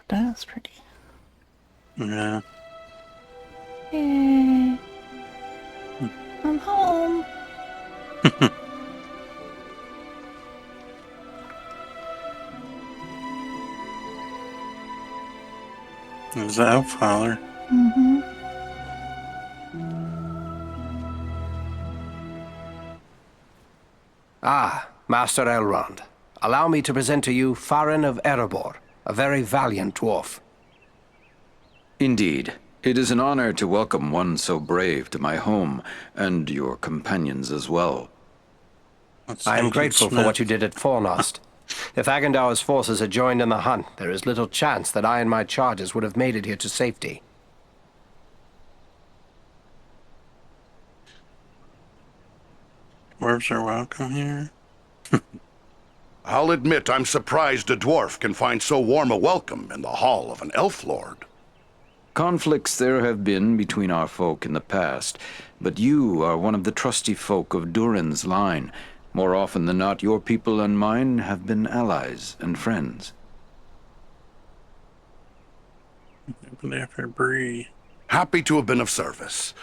That's pretty. Yeah. Yay. I'm home. There's the Elffather. Mm-hmm. Ah, Master Elrond. Allow me to present to you Farin of Erebor, a very valiant dwarf. Indeed. It is an honor to welcome one so brave to my home, and your companions as well. I am grateful for what you did at Fornost. If Agandaur's forces had joined in the hunt, there is little chance that I and my charges would have made it here to safety. Dwarves are welcome here. I'll admit I'm surprised a dwarf can find so warm a welcome in the hall of an elf lord. Conflicts there have been between our folk in the past, but you are one of the trusty folk of Durin's line. More often than not, your people and mine have been allies and friends. Happy to have been of service.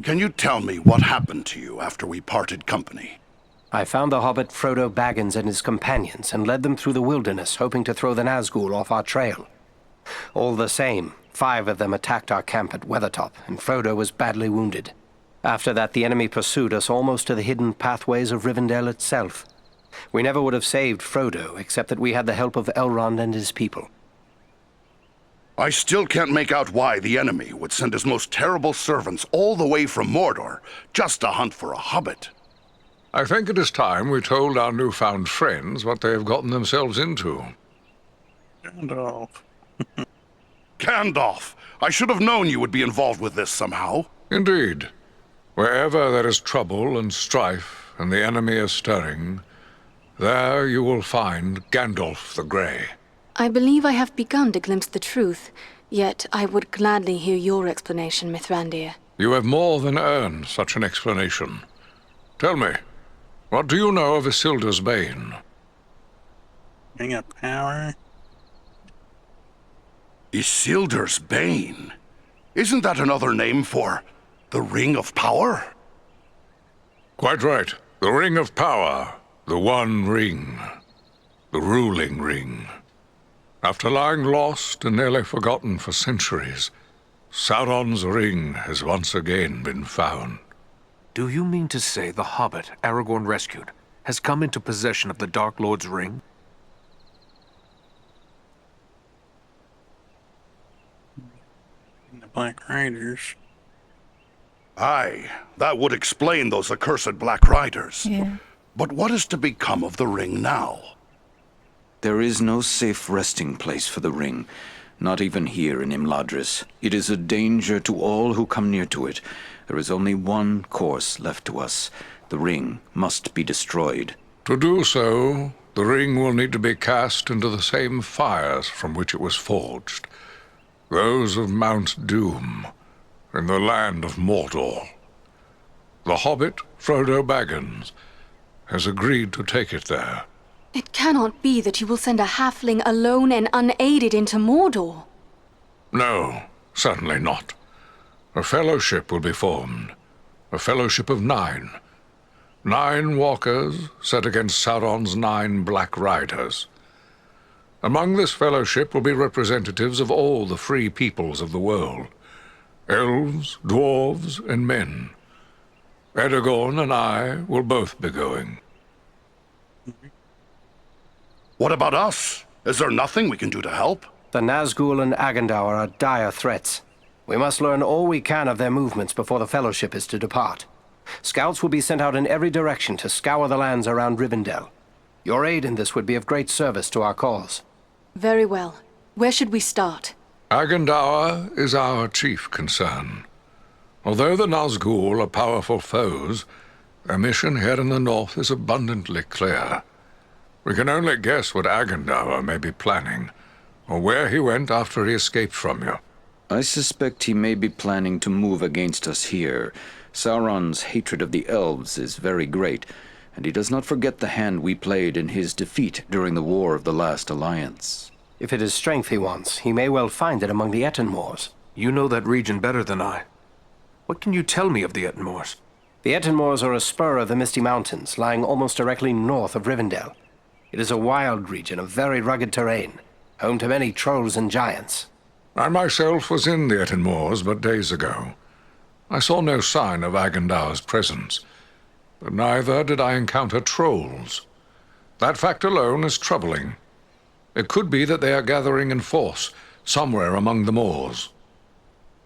Can you tell me what happened to you after we parted company? I found the hobbit Frodo Baggins and his companions and led them through the wilderness, hoping to throw the Nazgul off our trail. All the same, 5 of them attacked our camp at Weathertop, and Frodo was badly wounded. After that, the enemy pursued us almost to the hidden pathways of Rivendell itself. We never would have saved Frodo, except that we had the help of Elrond and his people. I still can't make out why the enemy would send his most terrible servants all the way from Mordor just to hunt for a hobbit. I think it is time we told our newfound friends what they have gotten themselves into. Gandalf. Gandalf! I should have known you would be involved with this somehow. Indeed. Wherever there is trouble and strife, and the enemy is stirring, there you will find Gandalf the Grey. I believe I have begun to glimpse the truth, yet I would gladly hear your explanation, Mithrandir. You have more than earned such an explanation. Tell me, what do you know of Isildur's Bane? Ring of Power. Isildur's Bane? Isn't that another name for the Ring of Power? Quite right. The Ring of Power. The One Ring. The ruling ring. After lying lost and nearly forgotten for centuries, Sauron's ring has once again been found. Do you mean to say the hobbit Aragorn rescued has come into possession of the Dark Lord's ring? The Black Riders. Aye, that would explain those accursed Black Riders. Yeah. But what is to become of the ring now? There is no safe resting place for the ring, not even here in Imladris. It is a danger to all who come near to it. There is only one course left to us. The ring must be destroyed. To do so, the ring will need to be cast into the same fires from which it was forged. Those of Mount Doom, in the land of Mordor. The hobbit, Frodo Baggins, has agreed to take it there. It cannot be that you will send a halfling alone and unaided into Mordor. No, certainly not. A fellowship will be formed. A fellowship of 9. 9 walkers set against Sauron's 9 Black Riders. Among this fellowship will be representatives of all the free peoples of the world. Elves, dwarves, and men. Aragorn and I will both be going. What about us? Is there nothing we can do to help? The Nazgul and Agandaur are dire threats. We must learn all we can of their movements before the Fellowship is to depart. Scouts will be sent out in every direction to scour the lands around Rivendell. Your aid in this would be of great service to our cause. Very well. Where should we start? Agandaur is our chief concern. Although the Nazgul are powerful foes, their mission here in the north is abundantly clear. We can only guess what Agandaur may be planning, or where he went after he escaped from you. I suspect he may be planning to move against us here. Sauron's hatred of the elves is very great, and he does not forget the hand we played in his defeat during the War of the Last Alliance. If it is strength he wants, he may well find it among the Ettenmoors. You know that region better than I. What can you tell me of the Ettenmoors? The Ettenmoors are a spur of the Misty Mountains, lying almost directly north of Rivendell. It is a wild region of very rugged terrain, home to many trolls and giants. I myself was in the Ettenmoors but days ago. I saw no sign of Agandaur's presence, but neither did I encounter trolls. That fact alone is troubling. It could be that they are gathering in force, somewhere among the moors.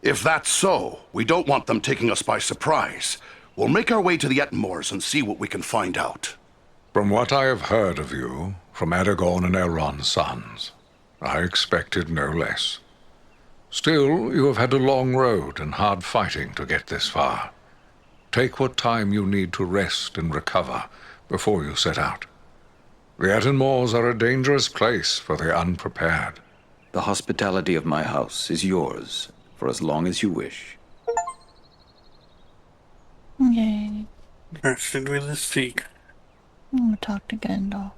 If that's so, we don't want them taking us by surprise. We'll make our way to the Ettenmoors and see what we can find out. From what I have heard of you, from Aragorn and Elrond's sons, I expected no less. Still, you have had a long road and hard fighting to get this far. Take what time you need to rest and recover before you set out. The Ettenmoors are a dangerous place for the unprepared. The hospitality of my house is yours for as long as you wish. Yay. Trusted with a secret. I'm gonna talk to Agandaur.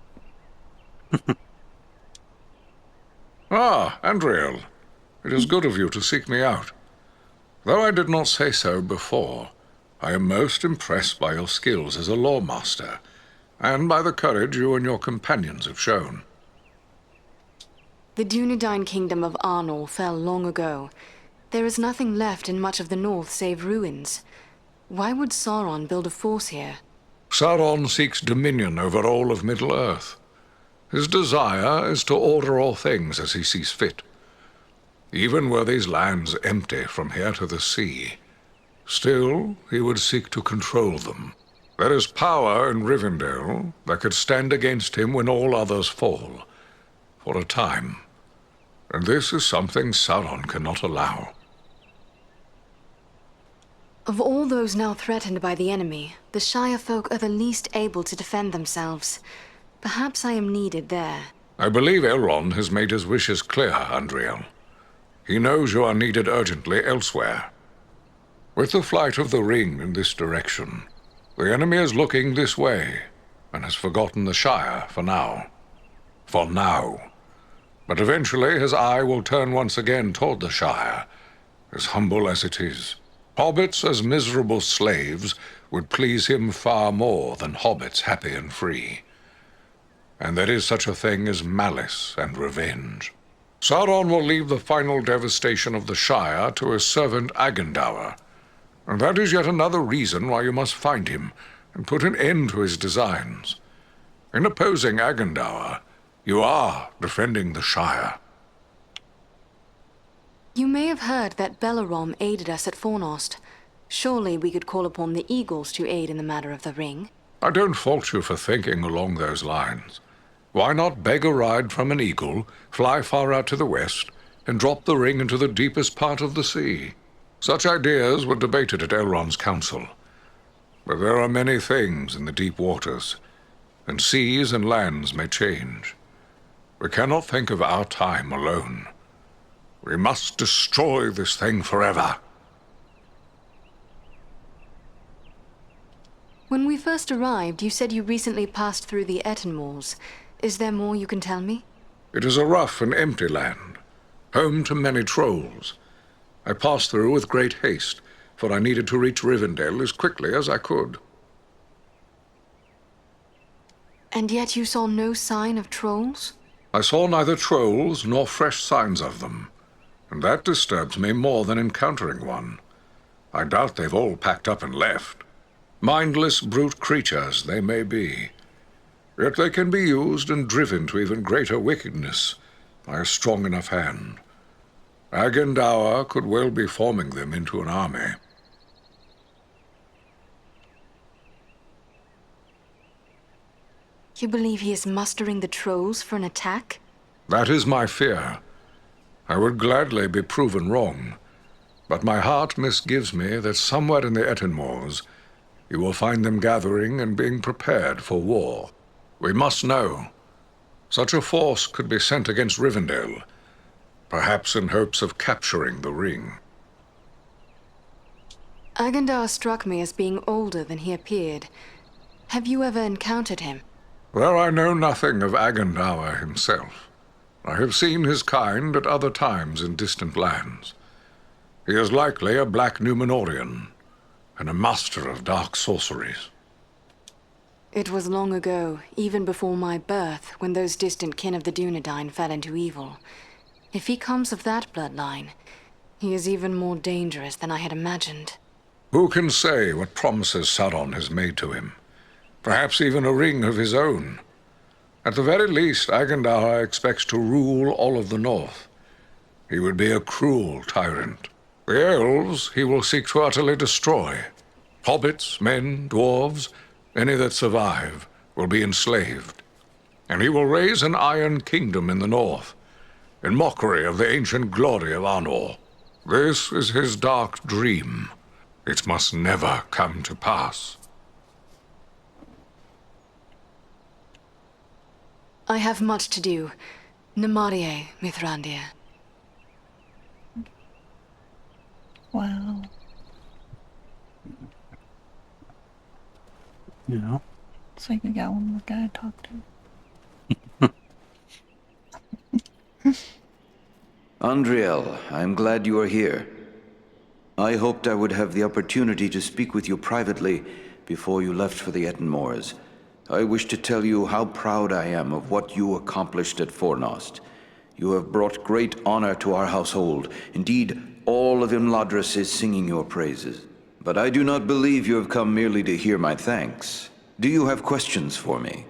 Ah, Andriel. It is good of you to seek me out. Though I did not say so before, I am most impressed by your skills as a Loremaster, and by the courage you and your companions have shown. The Dunedain kingdom of Arnor fell long ago. There is nothing left in much of the north save ruins. Why would Sauron build a force here? Sauron seeks dominion over all of Middle-earth. His desire is to order all things as he sees fit. Even were these lands empty from here to the sea, still he would seek to control them. There is power in Rivendell that could stand against him when all others fall, for a time. And this is something Sauron cannot allow. Of all those now threatened by the enemy, the Shire folk are the least able to defend themselves. Perhaps I am needed there. I believe Elrond has made his wishes clear, Andriel. He knows you are needed urgently elsewhere. With the flight of the ring in this direction, the enemy is looking this way, and has forgotten the Shire for now. For now. But eventually his eye will turn once again toward the Shire, as humble as it is. Hobbits as miserable slaves would please him far more than hobbits happy and free. And there is such a thing as malice and revenge. Sauron will leave the final devastation of the Shire to his servant Agandaur, and that is yet another reason why you must find him and put an end to his designs. In opposing Agandaur, you are defending the Shire. You may have heard that Bellerom aided us at Fornost. Surely we could call upon the Eagles to aid in the matter of the ring. I don't fault you for thinking along those lines. Why not beg a ride from an eagle, fly far out to the west, and drop the ring into the deepest part of the sea? Such ideas were debated at Elrond's council. But there are many things in the deep waters, and seas and lands may change. We cannot think of our time alone. We must destroy this thing forever. When we first arrived, you said you recently passed through the Ettenmoors. Is there more you can tell me? It is a rough and empty land, home to many trolls. I passed through with great haste, for I needed to reach Rivendell as quickly as I could. And yet you saw no sign of trolls? I saw neither trolls nor fresh signs of them, and that disturbs me more than encountering one. I doubt they've all packed up and left. Mindless brute creatures they may be, yet they can be used and driven to even greater wickedness by a strong enough hand. Agandaur could well be forming them into an army. You believe he is mustering the trolls for an attack? That is my fear. I would gladly be proven wrong, but my heart misgives me that somewhere in the Ettenmoors you will find them gathering and being prepared for war. We must know. Such a force could be sent against Rivendell, perhaps in hopes of capturing the ring. Agandaur struck me as being older than he appeared. Have you ever encountered him? Though I know nothing of Agandaur himself, I have seen his kind at other times in distant lands. He is likely a black Numenorean, and a master of dark sorceries. It was long ago, even before my birth, when those distant kin of the Dunedain fell into evil. If he comes of that bloodline, he is even more dangerous than I had imagined. Who can say what promises Sauron has made to him? Perhaps even a ring of his own. At the very least, Agandaur expects to rule all of the North. He would be a cruel tyrant. The elves he will seek to utterly destroy. Hobbits, men, dwarves, any that survive, will be enslaved. And he will raise an iron kingdom in the North, in mockery of the ancient glory of Arnor. This is his dark dream. It must never come to pass. I have much to do. Namarie, Mithrandir. Wow. Yeah. It's like we got one more guy to talk to. Andriel, I'm glad you are here. I hoped I would have the opportunity to speak with you privately before you left for the Ettenmoors. I wish to tell you how proud I am of what you accomplished at Fornost. You have brought great honor to our household. Indeed, all of Imladris is singing your praises. But I do not believe you have come merely to hear my thanks. Do you have questions for me?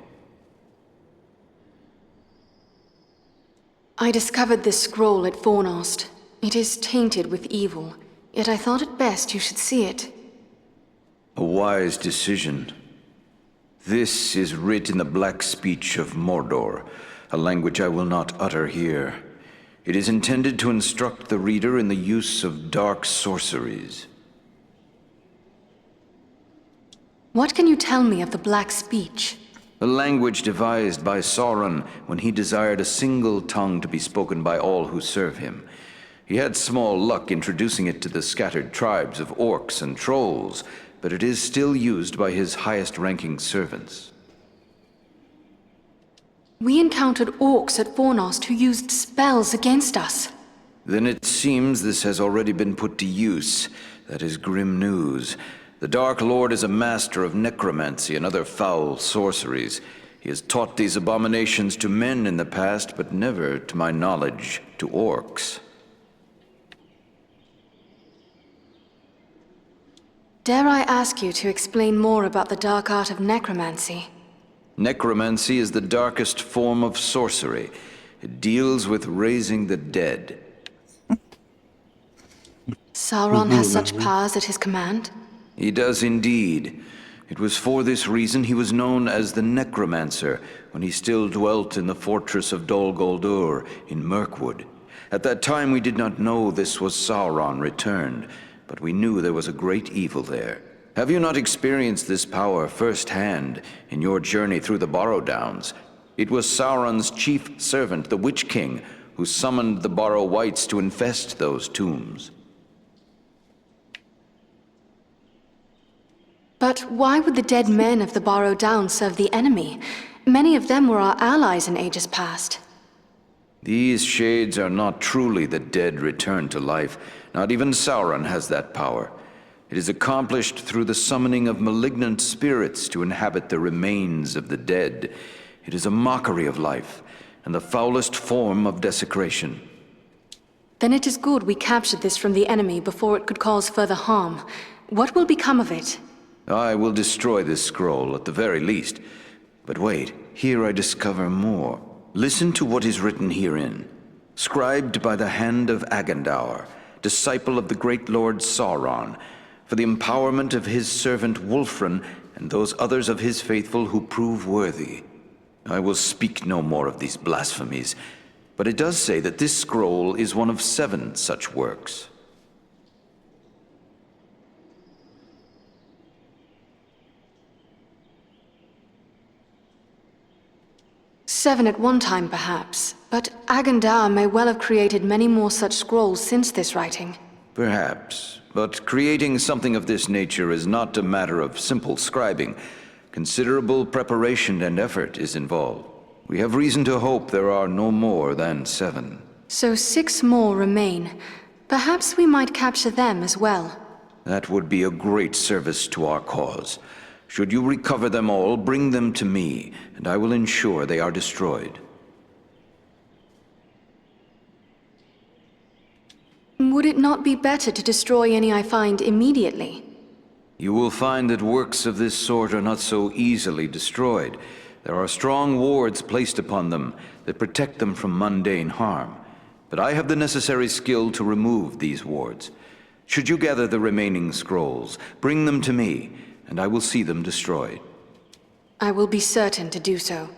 I discovered this scroll at Fornost. It is tainted with evil, yet I thought it best you should see it. A wise decision. This is writ in the black speech of Mordor, a language I will not utter here. It is intended to instruct the reader in the use of dark sorceries. What can you tell me of the black speech? A language devised by Sauron when he desired a single tongue to be spoken by all who serve him. He had small luck introducing it to the scattered tribes of orcs and trolls, but it is still used by his highest-ranking servants. We encountered orcs at Fornost who used spells against us. Then it seems this has already been put to use. That is grim news. The Dark Lord is a master of necromancy and other foul sorceries. He has taught these abominations to men in the past, but never, to my knowledge, to orcs. Dare I ask you to explain more about the dark art of necromancy? Necromancy is the darkest form of sorcery. It deals with raising the dead. Sauron has such powers at his command? He does indeed. It was for this reason he was known as the Necromancer when he still dwelt in the fortress of Dol Guldur in Mirkwood. At that time we did not know this was Sauron returned, but we knew there was a great evil there. Have you not experienced this power firsthand in your journey through the Borrow Downs? It was Sauron's chief servant, the Witch King, who summoned the Borrow Wights to infest those tombs. But why would the dead men of the Borrow Downs serve the enemy? Many of them were our allies in ages past. These shades are not truly the dead returned to life. Not even Sauron has that power. It is accomplished through the summoning of malignant spirits to inhabit the remains of the dead. It is a mockery of life, and the foulest form of desecration. Then it is good we captured this from the enemy before it could cause further harm. What will become of it? I will destroy this scroll at the very least. But wait, here I discover more. Listen to what is written herein. Scribed by the hand of Agandaur, disciple of the great Lord Sauron, for the empowerment of his servant Wulfrun and those others of his faithful who prove worthy. I will speak no more of these blasphemies, but it does say that this scroll is one of 7 such works. Seven at one time, perhaps. But Agandaur may well have created many more such scrolls since this writing. Perhaps, but creating something of this nature is not a matter of simple scribing. Considerable preparation and effort is involved. We have reason to hope there are no more than 7. So 6 more remain. Perhaps we might capture them as well. That would be a great service to our cause. Should you recover them all, bring them to me, and I will ensure they are destroyed. Would it not be better to destroy any I find immediately? You will find that works of this sort are not so easily destroyed. There are strong wards placed upon them that protect them from mundane harm. But I have the necessary skill to remove these wards. Should you gather the remaining scrolls, bring them to me, and I will see them destroyed. I will be certain to do so.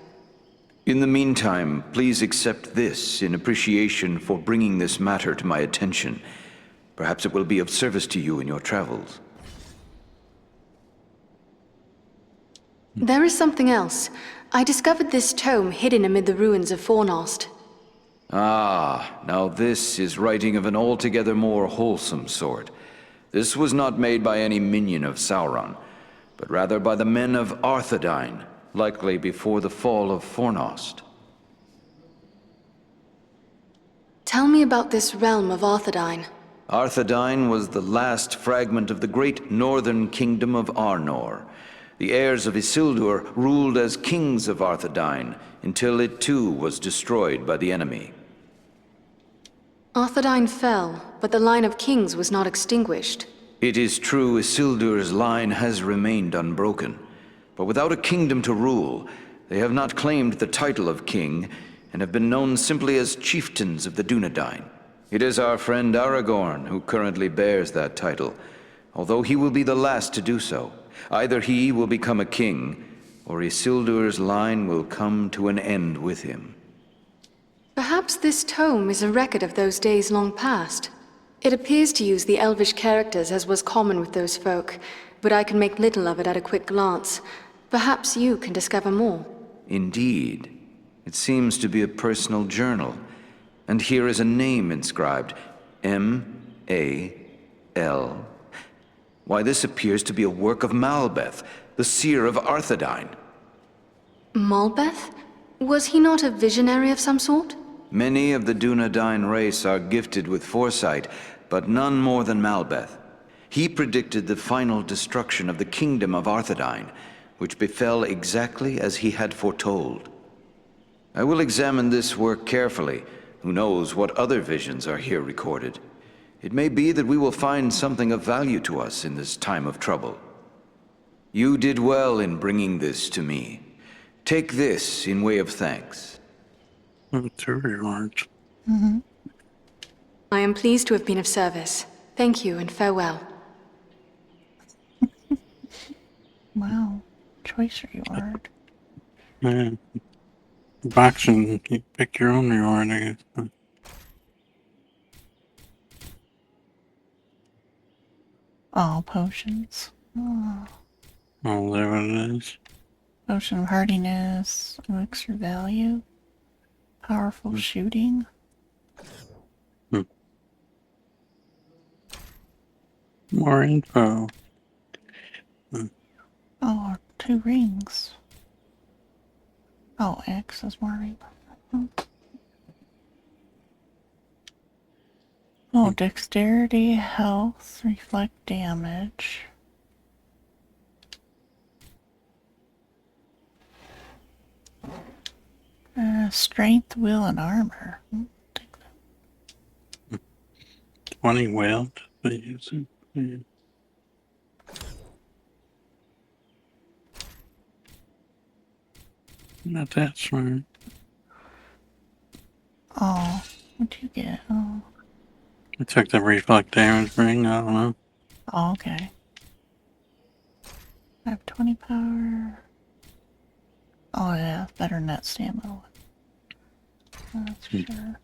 In the meantime, please accept this in appreciation for bringing this matter to my attention. Perhaps it will be of service to you in your travels. There is something else. I discovered this tome hidden amid the ruins of Fornost. Ah, now this is writing of an altogether more wholesome sort. This was not made by any minion of Sauron, but rather by the men of Arthedain, likely before the fall of Fornost. Tell me about this realm of Arthedain. Arthedain was the last fragment of the great northern kingdom of Arnor. The heirs of Isildur ruled as kings of Arthedain until it too was destroyed by the enemy. Arthedain fell, but the line of kings was not extinguished. It is true Isildur's line has remained unbroken, but without a kingdom to rule, they have not claimed the title of king and have been known simply as chieftains of the Dunedain. It is our friend Aragorn who currently bears that title, although he will be the last to do so. Either he will become a king, or Isildur's line will come to an end with him. Perhaps this tome is a record of those days long past. It appears to use the Elvish characters as was common with those folk, but I can make little of it at a quick glance. Perhaps you can discover more. Indeed. It seems to be a personal journal, and here is a name inscribed, M-A-L. Why, this appears to be a work of Malbeth, the seer of Arthedain. Malbeth? Was he not a visionary of some sort? Many of the Dunedain race are gifted with foresight, but none more than Malbeth. He predicted the final destruction of the kingdom of Arthedain, which befell exactly as he had foretold. I will examine this work carefully. Who knows what other visions are here recorded? It may be that we will find something of value to us in this time of trouble. You did well in bringing this to me. Take this in way of thanks. Materials. I am pleased to have been of service. Thank you and farewell. Wow. Choice reward. Man. Boxing, you pick your own reward, I guess. All potions. Oh. Oh, there it is. Potion of hardiness, elixir value, powerful shooting. More info. Oh, 2 rings. Oh, X is more ring. Oh, dexterity, health, reflect damage. Strength, will, and armor. 20 whale. Yeah. Not that smart. Oh, what'd you get? Oh, I took the reflect damage ring, I don't know. oh okay. I have 20 power. Oh yeah, better than that stamina one. That's for sure.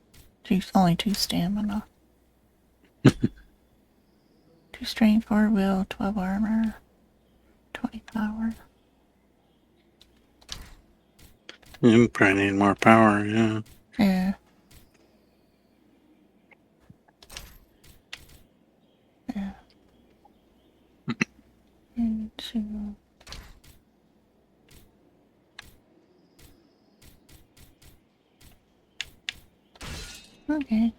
Only 2 stamina. 2 strength, 4 will, 12 armor, 20 power. You probably need more power, yeah. Yeah. Yeah. 2. Okay.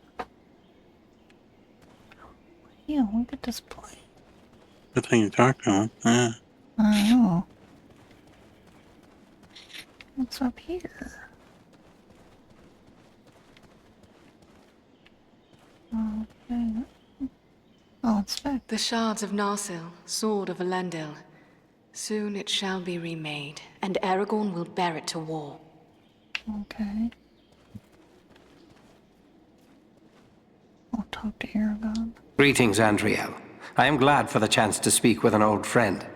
Yeah, look at this place. Good thing you talked to him. Yeah. I know. What's up here? Okay. Oh, it's back. The shards of Narsil, sword of Elendil. Soon it shall be remade, and Aragorn will bear it to war. Okay. I'll talk to Eradan. Greetings, Andriel. I am glad for the chance to speak with an old friend.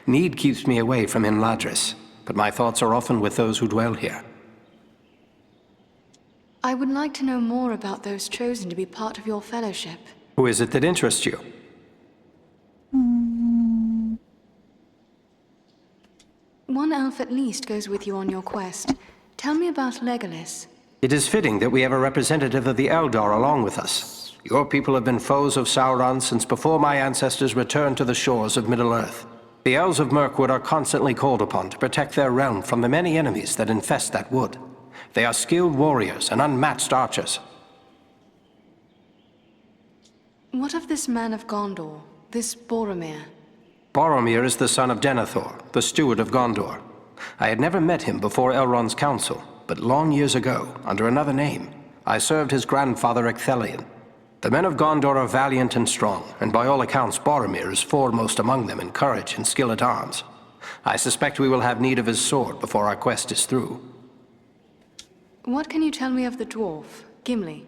Need keeps me away from Imladris, but my thoughts are often with those who dwell here. I would like to know more about those chosen to be part of your fellowship. Who is it that interests you? One elf at least goes with you on your quest. Tell me about Legolas. It is fitting that we have a representative of the Eldar along with us. Your people have been foes of Sauron since before my ancestors returned to the shores of Middle-earth. The Elves of Mirkwood are constantly called upon to protect their realm from the many enemies that infest that wood. They are skilled warriors and unmatched archers. What of this man of Gondor, this Boromir? Boromir is the son of Denethor, the steward of Gondor. I had never met him before Elrond's council, but long years ago, under another name, I served his grandfather Ecthelion. The men of Gondor are valiant and strong, and by all accounts Boromir is foremost among them in courage and skill at arms. I suspect we will have need of his sword before our quest is through. What can you tell me of the dwarf, Gimli?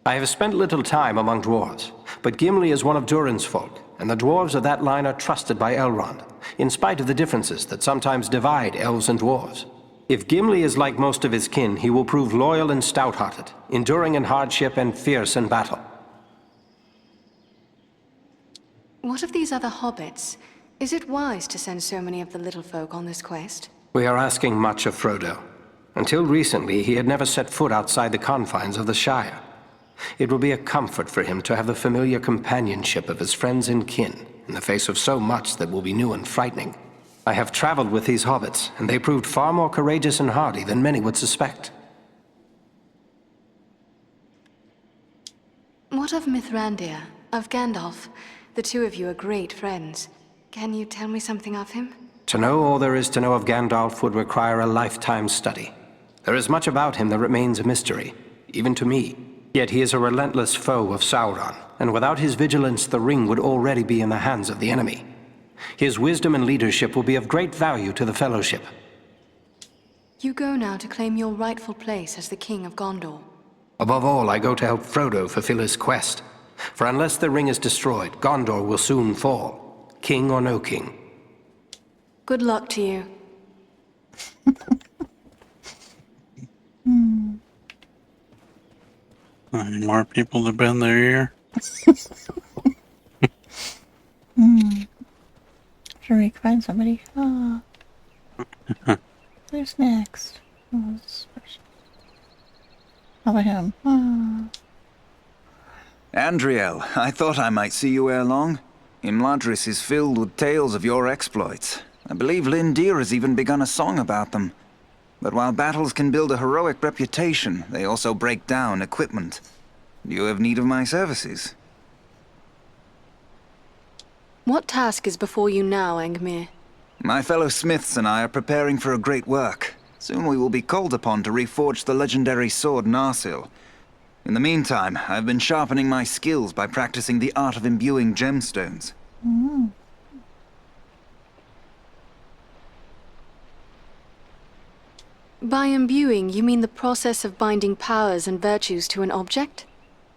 I have spent little time among dwarves, but Gimli is one of Durin's folk, and the dwarves of that line are trusted by Elrond, in spite of the differences that sometimes divide elves and dwarves. If Gimli is like most of his kin, he will prove loyal and stout-hearted, enduring in hardship and fierce in battle. What of these other hobbits? Is it wise to send so many of the little folk on this quest? We are asking much of Frodo. Until recently, he had never set foot outside the confines of the Shire. It will be a comfort for him to have the familiar companionship of his friends and kin, in the face of so much that will be new and frightening. I have traveled with these hobbits, and they proved far more courageous and hardy than many would suspect. What of Mithrandir, of Gandalf? The two of you are great friends. Can you tell me something of him? To know all there is to know of Gandalf would require a lifetime study. There is much about him that remains a mystery, even to me. Yet he is a relentless foe of Sauron, and without his vigilance the ring would already be in the hands of the enemy. His wisdom and leadership will be of great value to the Fellowship. You go now to claim your rightful place as the King of Gondor. Above all, I go to help Frodo fulfill his quest. For unless the ring is destroyed, Gondor will soon fall, king or no king. Good luck to you. Any more people to bend their ear? Sure we can find somebody. Ah. Who's next? Oh, this person. How about him? Ah. Andriel, I thought I might see you ere long. Imladris is filled with tales of your exploits. I believe Lindir has even begun a song about them. But while battles can build a heroic reputation, they also break down equipment. Do you have need of my services? What task is before you now, Angmir? My fellow smiths and I are preparing for a great work. Soon we will be called upon to reforge the legendary sword Narsil. In the meantime, I've been sharpening my skills by practicing the art of imbuing gemstones. By imbuing, you mean the process of binding powers and virtues to an object?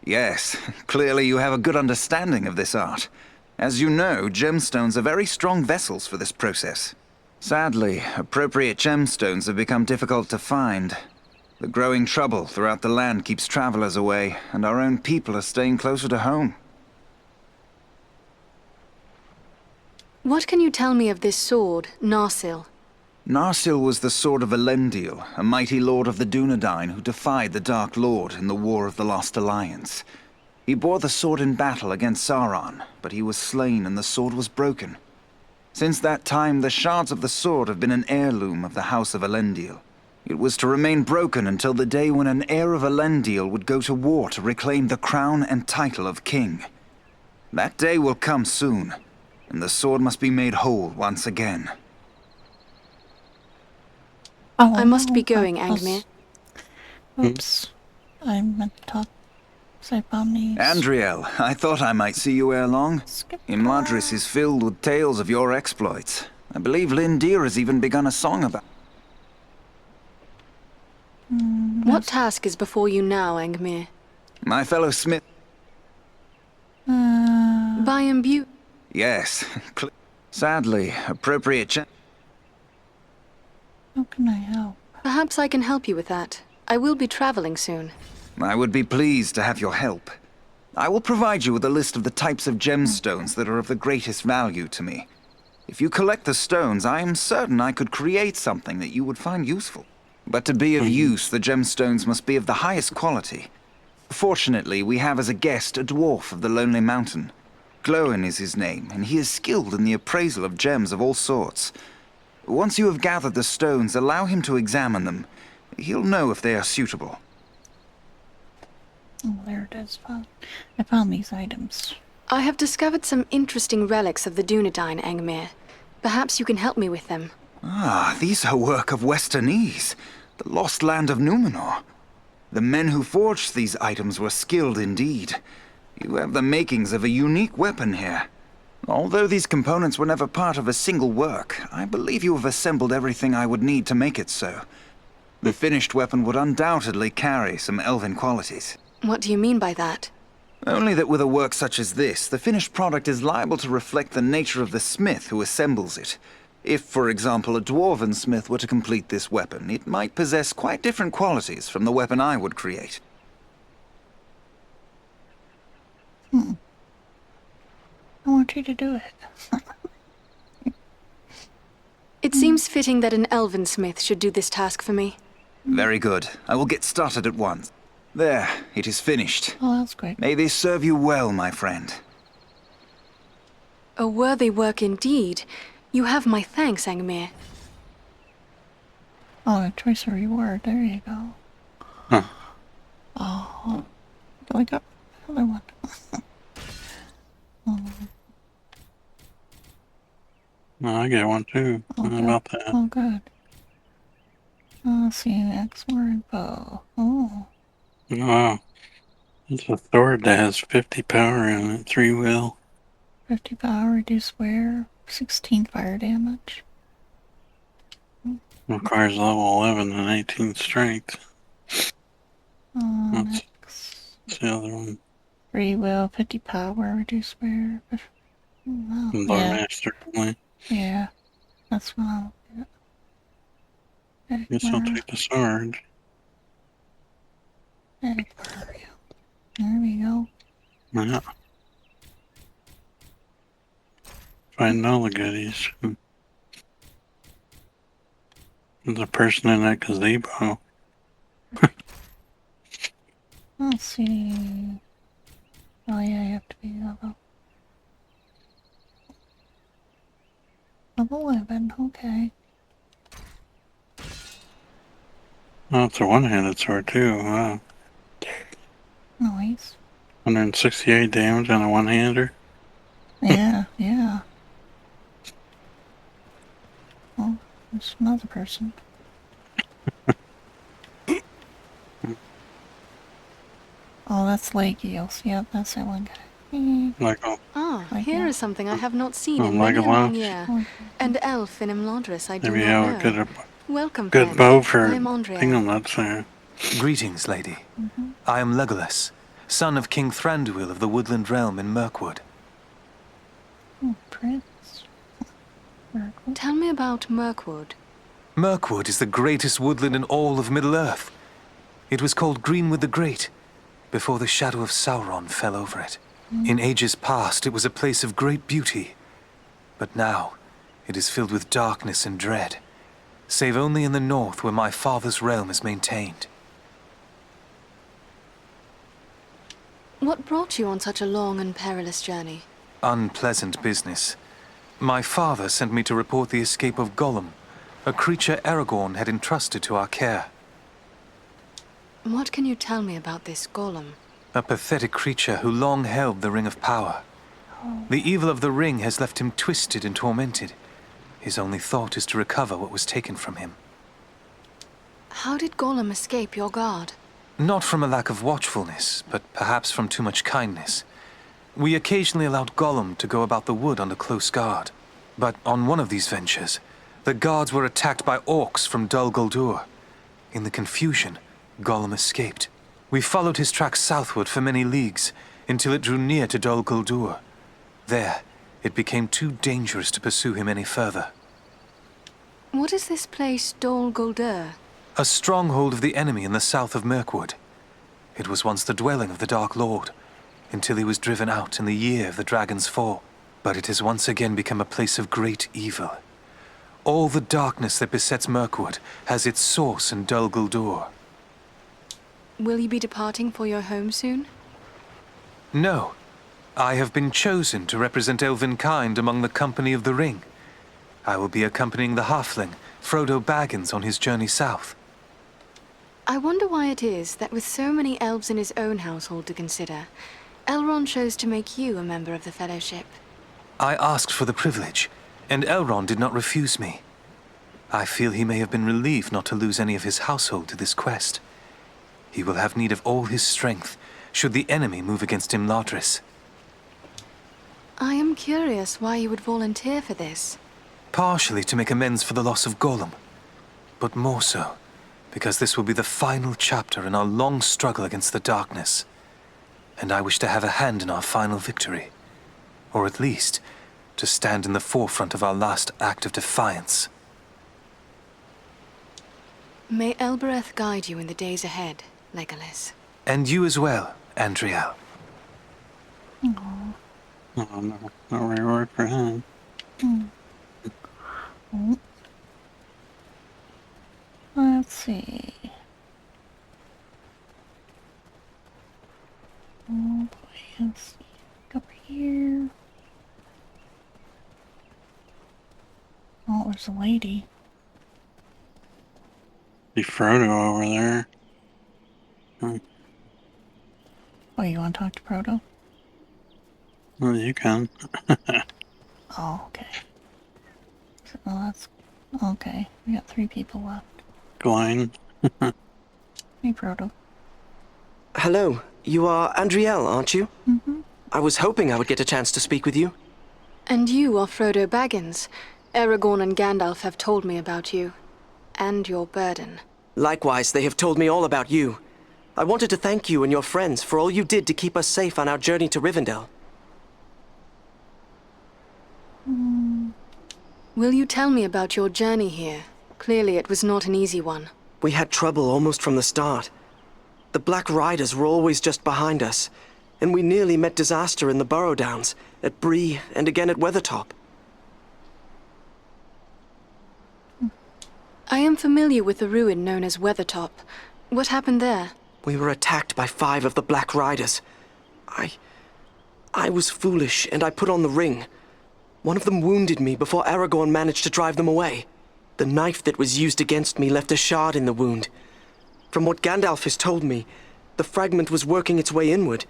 Yes, clearly you have a good understanding of this art. As you know, gemstones are very strong vessels for this process. Sadly, appropriate gemstones have become difficult to find. The growing trouble throughout the land keeps travelers away, and our own people are staying closer to home. What can you tell me of this sword, Narsil? Narsil was the sword of Elendil, a mighty lord of the Dunedain who defied the Dark Lord in the War of the Lost Alliance. He bore the sword in battle against Sauron, but he was slain and the sword was broken. Since that time, the shards of the sword have been an heirloom of the House of Elendil. It was to remain broken until the day when an heir of Elendil would go to war to reclaim the crown and title of king. That day will come soon, and the sword must be made whole once again. Oh, I must be no, going, I was- Angmir. Oops. I meant to talk. Say Pomnies. Andriel, I thought I might see you ere long. Skip Imladris is filled with tales of your exploits. I believe Lindir has even begun a song about... What task is before you now, Angmir? My fellow smith... By imbue... Yes. Sadly, appropriate How can I help? Perhaps I can help you with that. I will be traveling soon. I would be pleased to have your help. I will provide you with a list of the types of gemstones that are of the greatest value to me. If you collect the stones, I am certain I could create something that you would find useful. But to be of use, the gemstones must be of the highest quality. Fortunately, we have as a guest a dwarf of the Lonely Mountain. Glóin is his name, and he is skilled in the appraisal of gems of all sorts. Once you have gathered the stones, allow him to examine them. He'll know if they are suitable. Oh, there it is. I found these items. I have discovered some interesting relics of the Dunedain, Angmir. Perhaps you can help me with them. Ah, these are work of Westernese, the lost land of Numenor. The men who forged these items were skilled indeed. You have the makings of a unique weapon here. Although these components were never part of a single work, I believe you have assembled everything I would need to make it so. The finished weapon would undoubtedly carry some elven qualities. What do you mean by that? Only that with a work such as this, the finished product is liable to reflect the nature of the smith who assembles it. If, for example, a dwarven smith were to complete this weapon, it might possess quite different qualities from the weapon I would create. I want you to do it. It seems fitting that an elven smith should do this task for me. Very good. I will get started at once. There, it is finished. Oh, that's great. May this serve you well, my friend. A worthy work indeed. You have my thanks, Angmir. Oh, a choice of reward. There you go. Huh. Oh, do I got another one? No, I get one too. How Okay. about that? Oh, good. Let's see, an X-word bow. Oh, Wow. It's a sword that has 50 power in it, 3 wheel. 50 power, reduce wear, 16 fire damage. Requires level 11 and 18 strength. That's Next. the other one. Free will, 50 power, reduce wear. Wow. And Yeah, Loremaster only. yeah. That's what I'll get. Guess I'll take the sword. There we go. Yeah. Find all the goodies. There's a person in that gazebo. Let's see. Oh yeah, you have to be level 11, okay. Oh, it's a one-handed sword too. Wow. Nice. 168 damage on a one-hander. Yeah, yeah. Oh, there's another person. Oh, that's Legios. Yep, that's that one guy. Like, oh, Ah, Like here that. is something I have not seen Oh, in many a Legolas. long year. Oh, An elf in Imladris I do maybe not have a know. good, Welcome, good friend. bow for I am Andriel. England's there. Greetings, lady. I am Legolas, son of King Thranduil of the Woodland Realm in Mirkwood. oh, Prince. Very cool. Tell me about Mirkwood. Mirkwood is the greatest woodland in all of Middle-earth. It was called Greenwood the Great, before the shadow of Sauron fell over it. In ages past, it was a place of great beauty. But now, it is filled with darkness and dread, save only in the north where my father's realm is maintained. What brought you on such a long and perilous journey? Unpleasant business. My father sent me to report the escape of Gollum, a creature Aragorn had entrusted to our care. What can you tell me about this golem? A pathetic creature who long held the Ring of Power. The evil of the ring has left him twisted and tormented. His only thought is to recover what was taken from him. How did Golem escape your guard? Not from a lack of watchfulness, but perhaps from too much kindness. We occasionally allowed Gollum to go about the wood under close guard. But on one of these ventures, the guards were attacked by orcs from Dol Guldur. In the confusion, Gollum escaped. We followed his tracks southward for many leagues, until it drew near to Dol Guldur. There, it became too dangerous to pursue him any further. What is this place, Dol Guldur? A stronghold of the enemy in the south of Mirkwood. It was once the dwelling of the Dark Lord, until he was driven out in the year of the Dragon's Fall. But it has once again become a place of great evil. All the darkness that besets Mirkwood has its source in Dol Guldur. Will you be departing for your home soon? No. I have been chosen to represent Elvenkind among the Company of the Ring. I will be accompanying the halfling, Frodo Baggins, on his journey south. I wonder why it is that with so many elves in his own household to consider, Elrond chose to make you a member of the Fellowship. I asked for the privilege, and Elrond did not refuse me. I feel he may have been relieved not to lose any of his household to this quest. He will have need of all his strength, should the enemy move against Imladris. I am curious why you would volunteer for this. Partially to make amends for the loss of Gollum, but more so because this will be the final chapter in our long struggle against the darkness, and I wish to have a hand in our final victory, or at least to stand in the forefront of our last act of defiance. May Elbereth guide you in the days ahead, Legolas. And you as well, Andriel. Aww. Oh, no, no reward for him. Let's see. Oh boy, let's see. Look over here. Oh, there's a lady. See Frodo over there. Oh, you want to talk to Frodo? Well, you can. Oh, okay. So, well, that's... Okay, we got 3 people left. Gwaine. Hey, Frodo. Hello, you are Andriel, aren't you? Mm-hmm. I was hoping I would get a chance to speak with you. And you are Frodo Baggins. Aragorn and Gandalf have told me about you. And your burden. Likewise, they have told me all about you. I wanted to thank you and your friends for all you did to keep us safe on our journey to Rivendell. Will you tell me about your journey here? Clearly it was not an easy one. We had trouble almost from the start. The Black Riders were always just behind us, and we nearly met disaster in the Burrow Downs, at Bree, and again at Weathertop. I am familiar with the ruin known as Weathertop. What happened there? We were attacked by 5 of the Black Riders. I was foolish, and I put on the ring. One of them wounded me before Aragorn managed to drive them away. The knife that was used against me left a shard in the wound. From what Gandalf has told me, the fragment was working its way inward.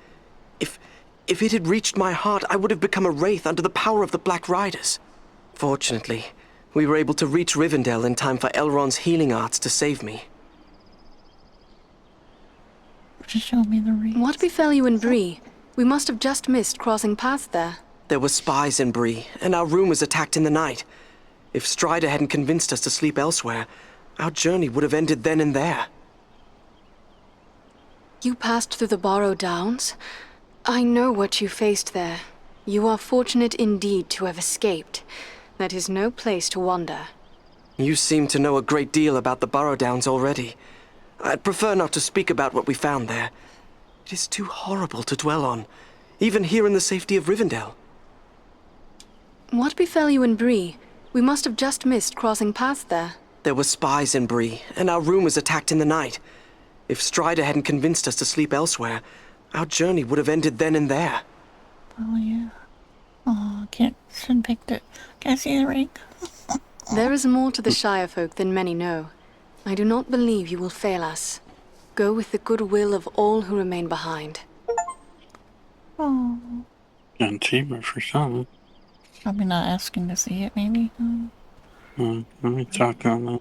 If it had reached my heart, I would have become a wraith under the power of the Black Riders. Fortunately, we were able to reach Rivendell in time for Elrond's healing arts to save me. Just show me the ring. What befell you in Bree? We must have just missed crossing paths there. There were spies in Bree, and our room was attacked in the night. If Strider hadn't convinced us to sleep elsewhere, our journey would have ended then and there. You passed through the Burrow Downs? I know what you faced there. You are fortunate indeed to have escaped. That is no place to wander. You seem to know a great deal about the Burrow Downs already. I'd prefer not to speak about what we found there. It is too horrible to dwell on, even here in the safety of Rivendell. What befell you in Bree? We must have just missed crossing paths there. There were spies in Bree, and our room was attacked in the night. If Strider hadn't convinced us to sleep elsewhere, our journey would have ended then and there. Oh, yeah. Oh, shouldn't picked it. Can I see the ring? There is more to the Shire folk than many know. I do not believe you will fail us. Go with the goodwill of all who remain behind. Oh, Got cheaper for some. probably not asking to see it, maybe. Let me talk on that.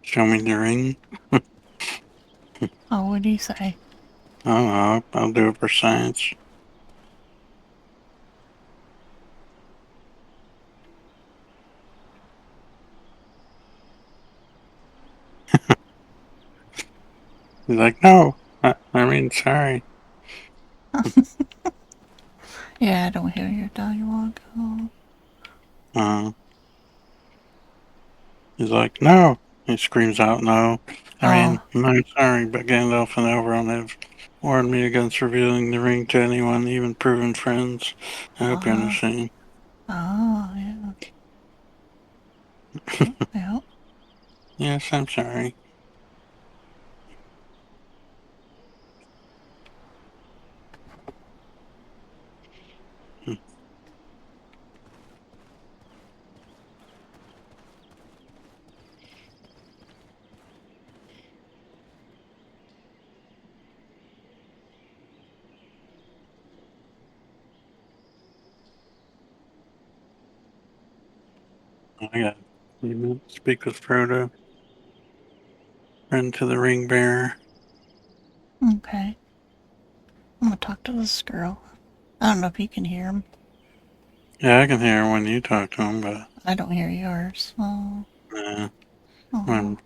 Show me the ring. Oh, what do you say? Oh, I'll do it for science. He's like, no. I mean, sorry. Yeah, I don't hear your dialogue. Oh. He's like, no. He screams out, no. I mean, Oh. I'm sorry, but Gandalf and Elrond have warned me against revealing the ring to anyone, even proven friends. I hope you understand. Oh, yeah. Yeah. Yes, I'm sorry. I got to speak with Frodo. Run to the Ringbearer. Okay. I'm gonna talk to this girl. I don't know if you can hear him. Yeah, I can hear when you talk to him, but I don't hear yours. Oh. when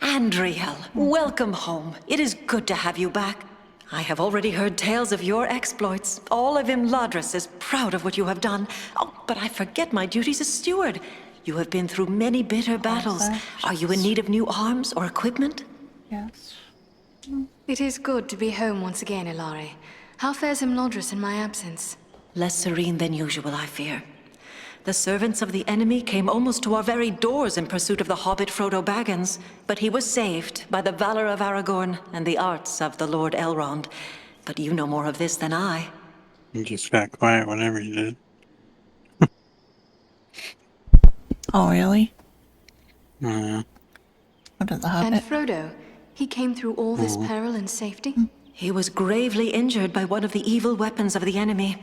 Andriel, welcome home. It is good to have you back. I have already heard tales of your exploits. All of Imladris is proud of what you have done. Oh, but I forget my duties as steward. You have been through many bitter battles. Are you in need of new arms or equipment? Yes. It is good to be home once again, Ilari. How fares Imladris in my absence? Less serene than usual, I fear. The servants of the enemy came almost to our very doors in pursuit of the hobbit Frodo Baggins, but he was saved by the valor of Aragorn and the arts of the Lord Elrond. But you know more of this than I. you just got quiet whenever you did. Oh, really? What did the hobbit? And Frodo, he came through all this peril in safety? He was gravely injured by one of the evil weapons of the enemy.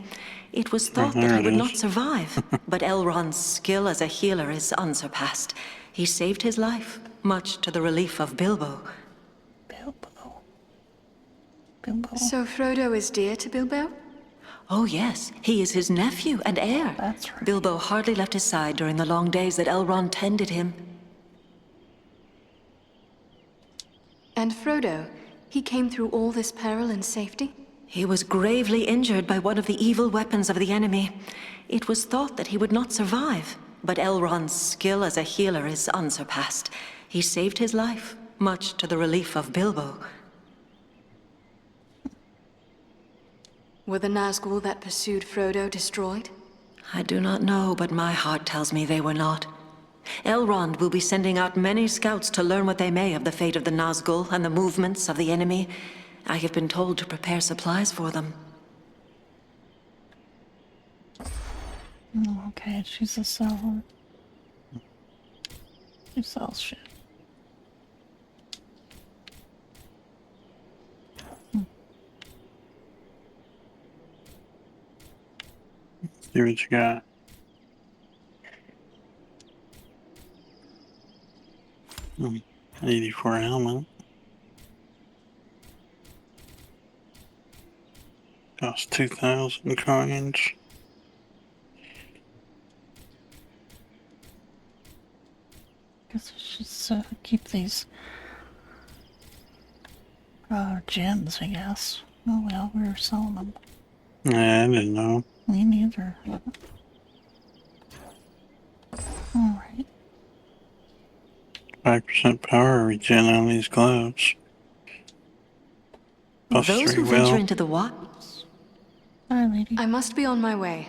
It was thought that he would not survive, but Elrond's skill as a healer is unsurpassed. He saved his life, much to the relief of Bilbo. Bilbo. So Frodo is dear to Bilbo? Oh yes, he is his nephew and heir. That's right. Bilbo hardly left his side during the long days that Elrond tended him. And Frodo, he came through all this peril in safety? He was gravely injured by one of the evil weapons of the enemy. It was thought that he would not survive, but Elrond's skill as a healer is unsurpassed. He saved his life, much to the relief of Bilbo. Were the Nazgul that pursued Frodo destroyed? I do not know, but my heart tells me they were not. Elrond will be sending out many scouts to learn what they may of the fate of the Nazgul and the movements of the enemy. I have been told to prepare supplies for them. Oh, okay, she's a seller. She sells shit. See what you got. Hmm. 84 helmet. Cost 2,000 coins. Guess I should keep these gems, I guess. Oh well, we were selling them. Yeah, I didn't know. Me neither. Alright. 5% power regen on these gloves. Plus Those 3 who venture will. into the wilds. Hi, lady. I must be on my way.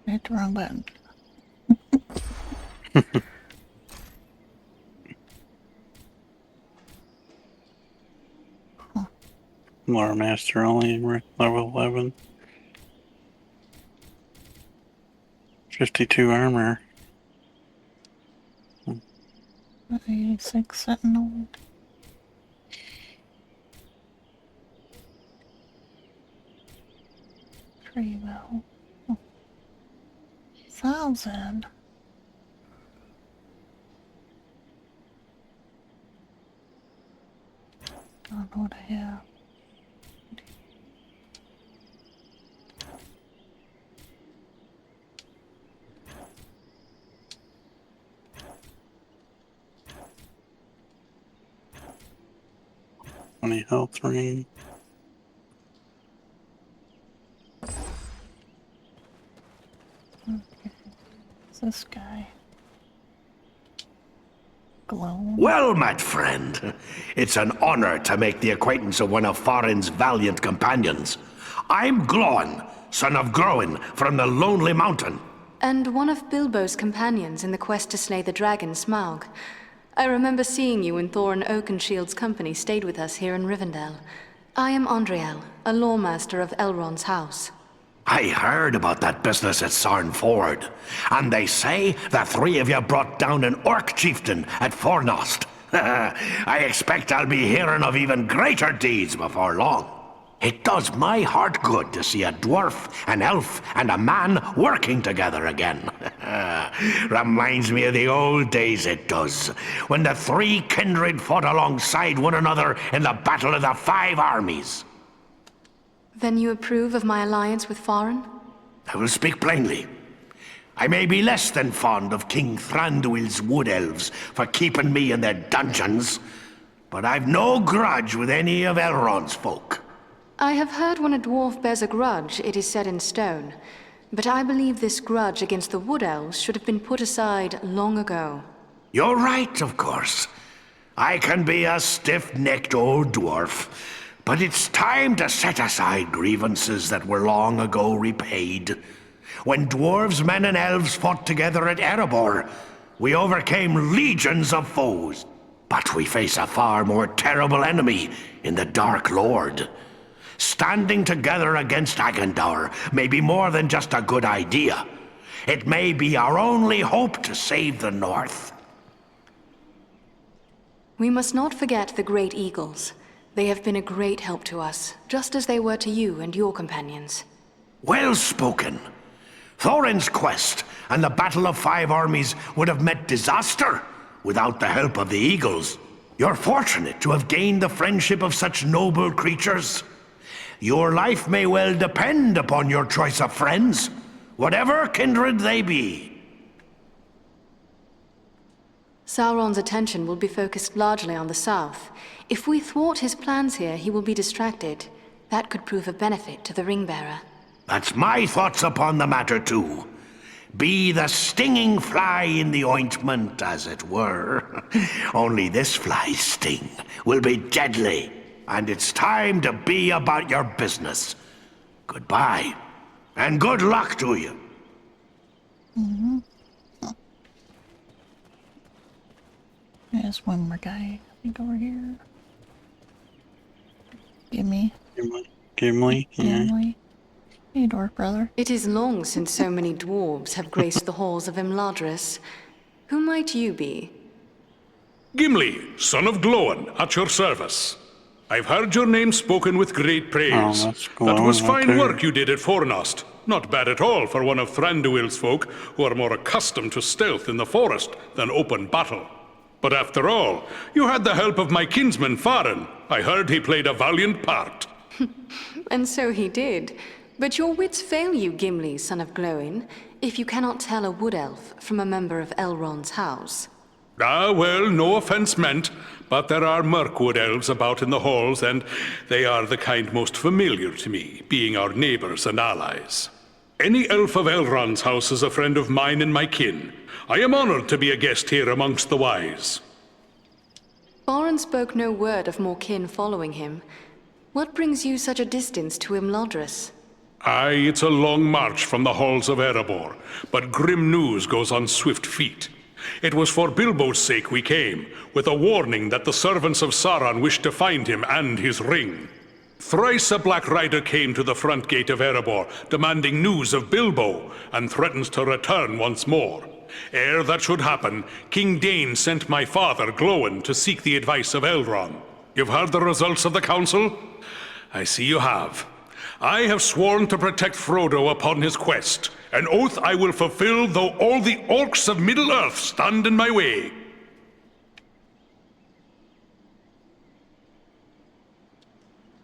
I hit the wrong button. Loremaster only level 11. 52 armor. 86 sentinel. Free will. 1,000. I don't know what I have. Any health ring. It's this guy. Glowing. Well, my friend, it's an honor to make the acquaintance of one of Farin's valiant companions. I'm Glóin, son of Groin, from the Lonely Mountain. And one of Bilbo's companions in the quest to slay the dragon Smaug. I remember seeing you when Thorin Oakenshield's company stayed with us here in Rivendell. I am Andriel, a Loremaster of Elrond's house. I heard about that business at Sarn Ford, and they say the three of you brought down an orc chieftain at Fornost. I expect I'll be hearing of even greater deeds before long. It does my heart good to see a dwarf, an elf, and a man working together again. Reminds me of the old days, it does, when the three kindred fought alongside one another in the Battle of the Five Armies. Then you approve of my alliance with Farin? I will speak plainly. I may be less than fond of King Thranduil's wood elves for keeping me in their dungeons, but I've no grudge with any of Elrond's folk. I have heard when a dwarf bears a grudge, it is set in stone. But I believe this grudge against the Wood Elves should have been put aside long ago. You're right, of course. I can be a stiff-necked old dwarf, but it's time to set aside grievances that were long ago repaid. When dwarves, men, and elves fought together at Erebor, we overcame legions of foes. But we face a far more terrible enemy in the Dark Lord. Standing together against Agandaur may be more than just a good idea. It may be our only hope to save the North. We must not forget the Great Eagles. They have been a great help to us, just as they were to you and your companions. Well spoken. Thorin's quest and the Battle of Five Armies would have met disaster without the help of the Eagles. You're fortunate to have gained the friendship of such noble creatures. Your life may well depend upon your choice of friends, whatever kindred they be. Sauron's attention will be focused largely on the south. If we thwart his plans here, he will be distracted. That could prove a benefit to the Ringbearer. That's my thoughts upon the matter, too. Be the stinging fly in the ointment, as it were. Only this fly's sting will be deadly. And it's time to be about your business. Goodbye, and good luck to you. Mm-hmm. There's one more guy, I think, over here. Gimli. Gimli? Yeah. Gimli. Hey, dwarf brother. It is long since so many dwarves have graced the halls of Imladris. Who might you be? Gimli, son of Glóin, at your service. I've heard your name spoken with great praise. Oh, that's cool. That was fine Okay. work you did at Fornost. Not bad at all for one of Thranduil's folk, who are more accustomed to stealth in the forest than open battle. But after all, you had the help of my kinsman Farin. I heard he played a valiant part. And so he did. But your wits fail you, Gimli, son of Glóin, if you cannot tell a wood elf from a member of Elrond's house. Ah, well, no offense meant, but there are Mirkwood elves about in the halls, and they are the kind most familiar to me, being our neighbors and allies. Any elf of Elrond's house is a friend of mine and my kin. I am honored to be a guest here amongst the wise. Farin spoke no word of more kin following him. What brings you such a distance to Imladris? Aye, it's a long march from the halls of Erebor, but grim news goes on swift feet. It was for Bilbo's sake we came, with a warning that the servants of Sauron wished to find him and his ring. Thrice a Black Rider came to the front gate of Erebor, demanding news of Bilbo, and threatens to return once more. Ere that should happen, King Dain sent my father, Glóin, to seek the advice of Elrond. You've heard the results of the council? I see you have. I have sworn to protect Frodo upon his quest, an oath I will fulfill though all the orcs of Middle-earth stand in my way.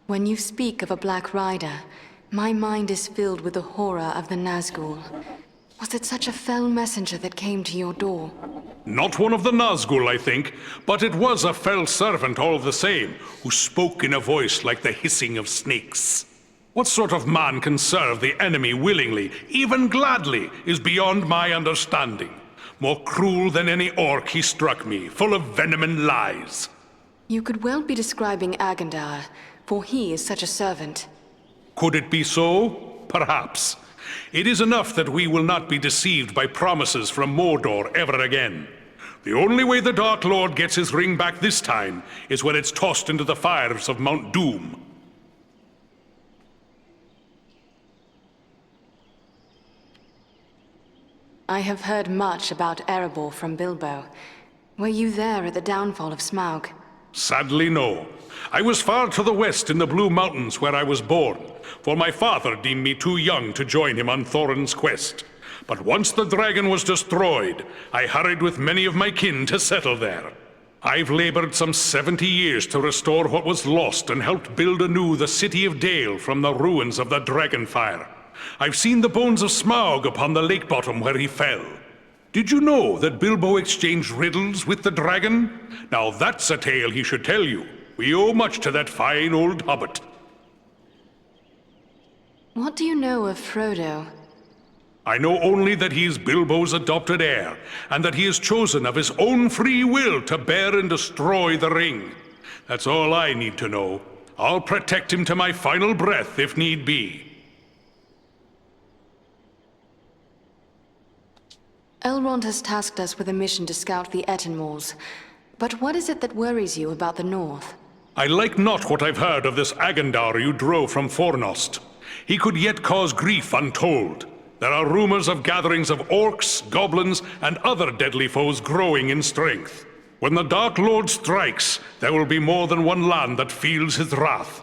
When you speak of a Black Rider, my mind is filled with the horror of the Nazgul. Was it such a fell messenger that came to your door? Not one of the Nazgul, I think, but it was a fell servant all the same, who spoke in a voice like the hissing of snakes. What sort of man can serve the enemy willingly, even gladly, is beyond my understanding. More cruel than any orc he struck me, full of venom and lies. You could well be describing Agandaur, for he is such a servant. Could it be so? Perhaps. It is enough that we will not be deceived by promises from Mordor ever again. The only way the Dark Lord gets his ring back this time is when it's tossed into the fires of Mount Doom. I have heard much about Erebor from Bilbo. Were you there at the downfall of Smaug? Sadly, no. I was far to the west in the Blue Mountains where I was born, for my father deemed me too young to join him on Thorin's quest. But once the dragon was destroyed, I hurried with many of my kin to settle there. I've labored some 70 years to restore what was lost and helped build anew the city of Dale from the ruins of the Dragonfire. I've seen the bones of Smaug upon the lake bottom where he fell. Did you know that Bilbo exchanged riddles with the dragon? Now that's a tale he should tell you. We owe much to that fine old hobbit. What do you know of Frodo? I know only that he is Bilbo's adopted heir, and that he has chosen of his own free will to bear and destroy the ring. That's all I need to know. I'll protect him to my final breath if need be. Elrond has tasked us with a mission to scout the Ettenmalls. But what is it that worries you about the North? I like not what I've heard of this Agandaur you drove from Fornost. He could yet cause grief untold. There are rumors of gatherings of orcs, goblins, and other deadly foes growing in strength. When the Dark Lord strikes, there will be more than one land that feels his wrath.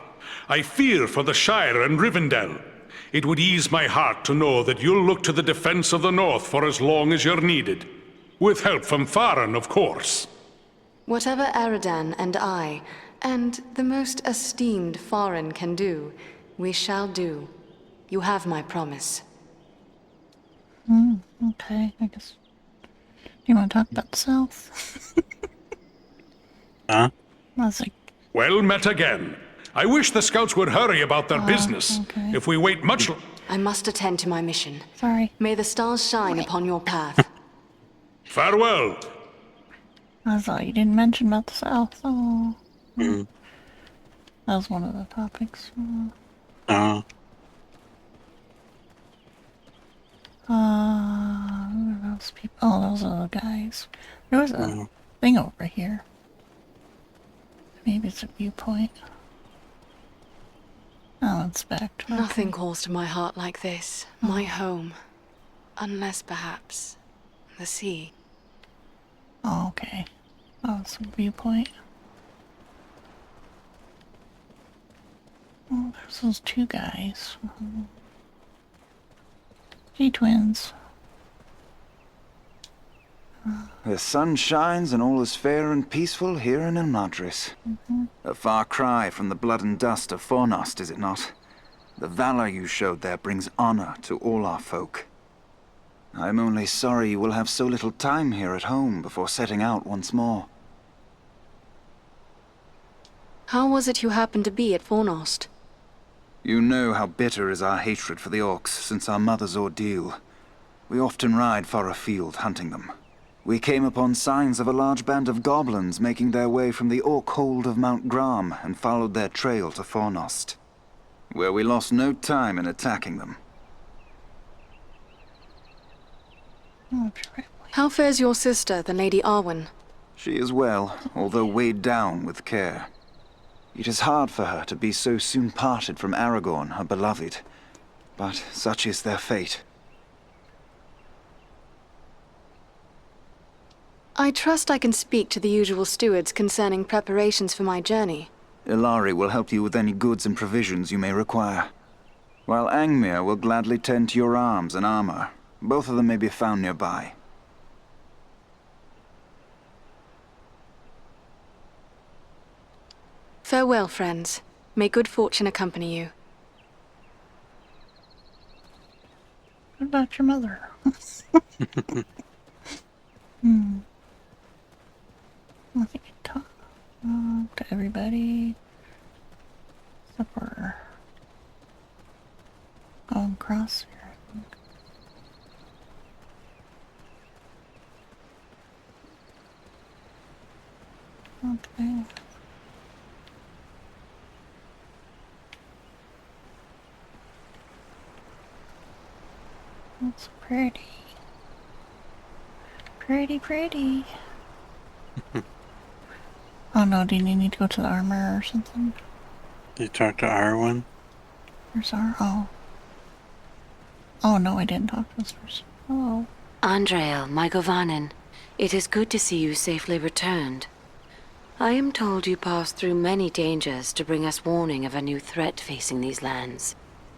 I fear for the Shire and Rivendell. It would ease my heart to know that you'll look to the defense of the North for as long as you're needed. With help from Farin, of course. Whatever Eradan and I, and the most esteemed Farin can do, we shall do. You have my promise. Okay, I guess. You want to talk about the South? Huh? I was like, Well met again. I wish the scouts would hurry about their business. okay. If we wait much I must attend to my mission. sorry. May the stars shine upon your path. farewell. I thought you didn't mention about the South. Oh. That was one of the topics. Who are those people? Oh, those are the guys. There was a thing over here. Maybe it's a viewpoint. Oh, it's back to Nothing calls to my heart like this. My home. Unless, perhaps, the sea. Oh, okay. Oh, it's a viewpoint. Oh, there's those two guys. G-twins. The sun shines and all is fair and peaceful here in Imladris. A far cry from the blood and dust of Fornost, is it not? The valor you showed there brings honor to all our folk. I'm only sorry you will have so little time here at home before setting out once more. How was it you happened to be at Fornost? You know how bitter is our hatred for the orcs since our mother's ordeal. We often ride far afield hunting them. We came upon signs of a large band of goblins making their way from the orc hold of Mount Gram and followed their trail to Fornost, where we lost no time in attacking them. How fares your sister, the Lady Arwen? She is well, although weighed down with care. It is hard for her to be so soon parted from Aragorn, her beloved, but such is their fate. I trust I can speak to the usual stewards concerning preparations for my journey. Ilari will help you with any goods and provisions you may require, while Angmir will gladly tend to your arms and armor. Both of them may be found nearby. Farewell, friends. May good fortune accompany you. What about your mother? I think I talk to everybody. Except for going across here, I think. Okay. That's pretty. Pretty. Oh no, do you need to go to the armor or something? Did you talk to Arwen? Where's our... Oh. Oh no, I didn't talk to this person. Hello. Andriel, my Govanen, it is good to see you safely returned. I am told you passed through many dangers to bring us warning of a new threat facing these lands.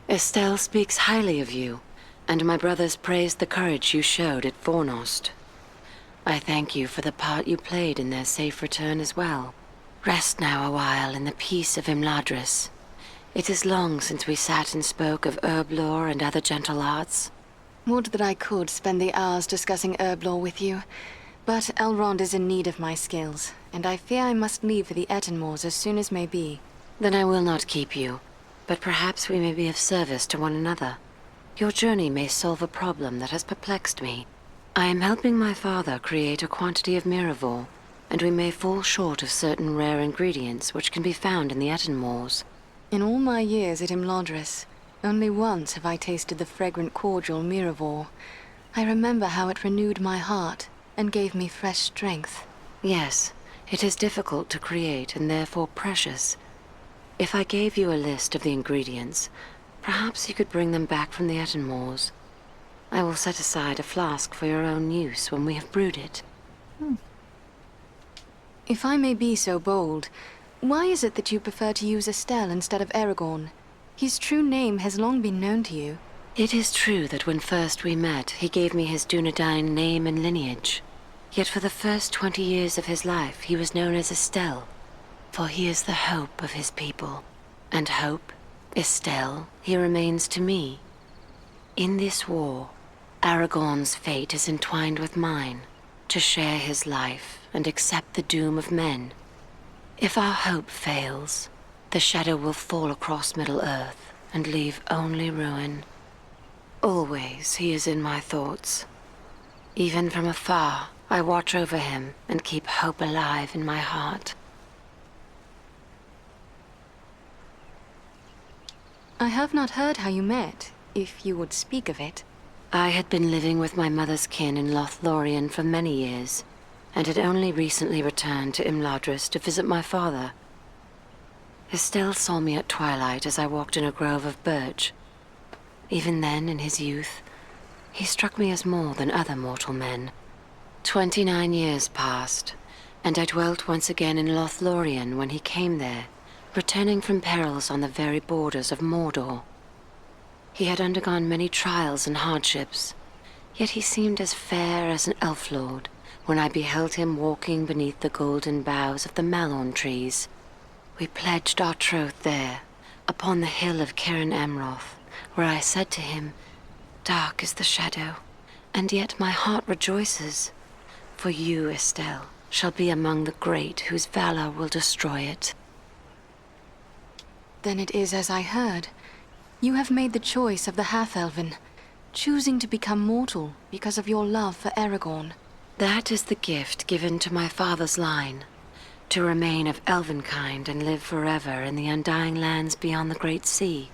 Estelle speaks highly of you, and my brothers praised the courage you showed at Fornost. I thank you for the part you played in their safe return as well. Rest now a while in the peace of Imladris. It is long since we sat and spoke of herb lore and other gentle arts. Would that I could spend the hours discussing herb lore with you, but Elrond is in need of my skills, and I fear I must leave for the Ettenmoors as soon as may be. Then I will not keep you, but perhaps we may be of service to one another. Your journey may solve a problem that has perplexed me. I am helping my father create a quantity of Miravor, and we may fall short of certain rare ingredients which can be found in the Ettenmoors. In all my years at Imladris, only once have I tasted the fragrant cordial Miravor. I remember how it renewed my heart and gave me fresh strength. Yes, it is difficult to create and therefore precious. If I gave you a list of the ingredients, perhaps you could bring them back from the Ettenmoors. I will set aside a flask for your own use when we have brewed it. If I may be so bold, why is it that you prefer to use Estelle instead of Aragorn? His true name has long been known to you. It is true that when first we met, he gave me his Dunedain name and lineage. Yet for the first 20 years of his life, he was known as Estelle, for he is the hope of his people. And hope, Estelle, he remains to me. In this war, Aragorn's fate is entwined with mine, to share his life and accept the doom of men. If our hope fails, the shadow will fall across Middle-earth and leave only ruin. Always he is in my thoughts. Even from afar, I watch over him and keep hope alive in my heart. I have not heard how you met, if you would speak of it. I had been living with my mother's kin in Lothlorien for many years, and had only recently returned to Imladris to visit my father. Estelle saw me at twilight as I walked in a grove of birch. Even then, in his youth, he struck me as more than other mortal men. 29 years passed, and I dwelt once again in Lothlorien when he came there, returning from perils on the very borders of Mordor. He had undergone many trials and hardships, yet he seemed as fair as an elf lord when I beheld him walking beneath the golden boughs of the malorn trees. We pledged our troth there, upon the hill of Cairn Amroth, where I said to him, "Dark is the shadow, And yet my heart rejoices, for you, Estelle, shall be among the great whose valor will destroy it. Then it is as I heard. You have made the choice of the half-elven, choosing to become mortal because of your love for Aragorn. That is the gift given to my father's line, to remain of elvenkind and live forever in the undying lands beyond the Great Sea,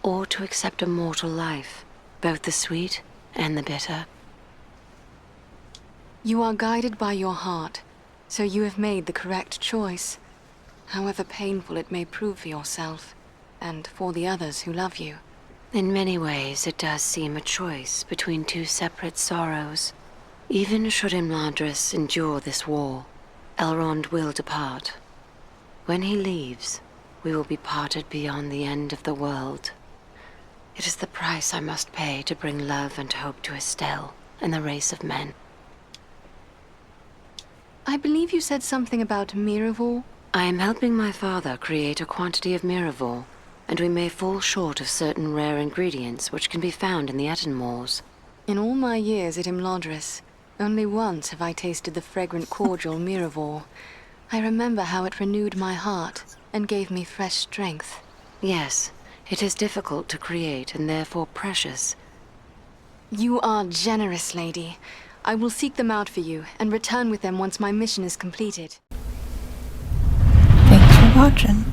or to accept a mortal life, both the sweet and the bitter. You are guided by your heart, so you have made the correct choice, however painful it may prove for yourself, and for the others who love you. In many ways, it does seem a choice between two separate sorrows. Even should Imladris endure this war, Elrond will depart. When he leaves, we will be parted beyond the end of the world. It is the price I must pay to bring love and hope to Estelle and the race of men. I believe you said something about Miraval? I am helping my father create a quantity of Miraval, and we may fall short of certain rare ingredients which can be found in the Etten Moors. In all my years at Imladris, only once have I tasted the fragrant cordial Miraval. I remember how it renewed my heart and gave me fresh strength. Yes, it is difficult to create and therefore precious. You are generous, lady. I will seek them out for you and return with them once my mission is completed. Thanks for watching.